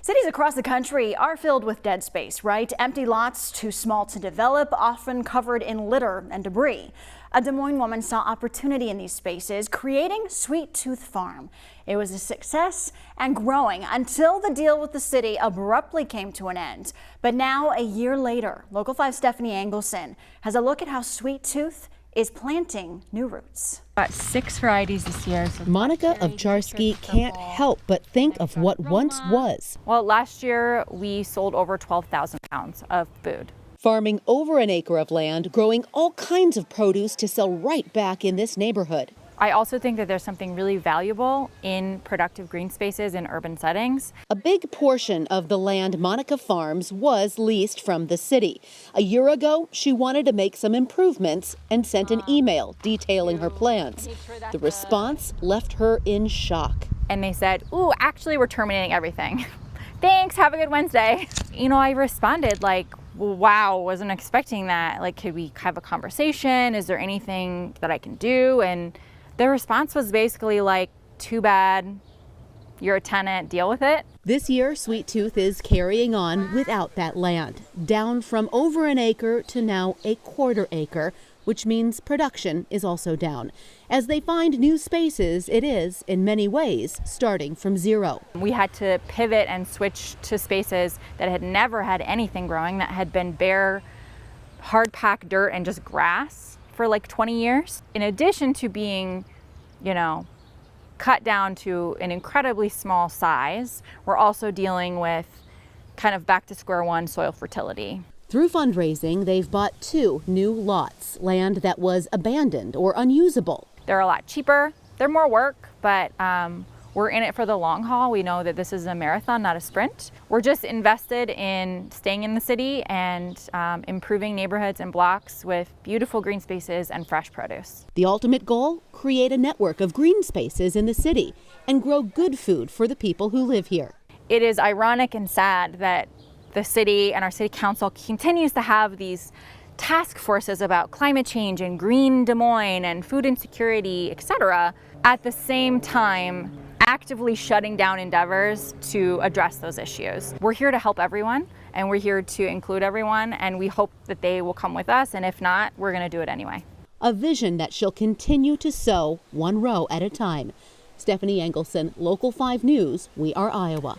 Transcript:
Cities across the country are filled with dead space, right? Empty lots too small to develop, often covered in litter and debris. A Des Moines woman saw opportunity in these spaces, creating Sweet Tooth Farm. It was a success and growing until the deal with the city abruptly came to an end. But now, a year later, Local 5's Stephanie Engelson has a look at how Sweet Tooth is planting new roots. Got 6 varieties this year. So Monica Ovcharski can't help but think of what once was. well, last year we sold over 12,000 pounds of food. Farming over an acre of land, growing all kinds of produce to sell right back in this neighborhood. I also think that there's something really valuable in productive green spaces in urban settings. A big portion of the land Monica farms was leased from the city. A year ago, she wanted to make some improvements and sent an email detailing her plans. The response left her in shock. And they said, ooh, actually we're terminating everything. Thanks, have a good Wednesday. You know, I responded like, wow, wasn't expecting that. Like, could we have a conversation? Is there anything that I can do? And the response was basically like, too bad, you're a tenant, deal with it. This year, Sweet Tooth is carrying on without that land, down from over an acre to now a quarter acre, which means production is also down. As they find new spaces, it is, in many ways, starting from zero. We had to pivot and switch to spaces that had never had anything growing, that had been bare, hard-packed dirt and just grass for like 20 years. In addition to being, you know, cut down to an incredibly small size, we're also dealing with kind of back to square one soil fertility. Through fundraising, they've bought 2 new lots, land that was abandoned or unusable. They're a lot cheaper, they're more work, but we're in it for the long haul. We know that this is a marathon, not a sprint. We're just invested in staying in the city and improving neighborhoods and blocks with beautiful green spaces and fresh produce. The ultimate goal? Create a network of green spaces in the city and grow good food for the people who live here. It is ironic and sad that the city and our city council continues to have these task forces about climate change and green Des Moines and food insecurity, etc., at the same time actively shutting down endeavors to address those issues. We're here to help everyone, and we're here to include everyone, and we hope that they will come with us, and if not, we're going to do it anyway. A vision that she'll continue to sow one row at a time. Stephanie Engelson, Local 5 News, We Are Iowa.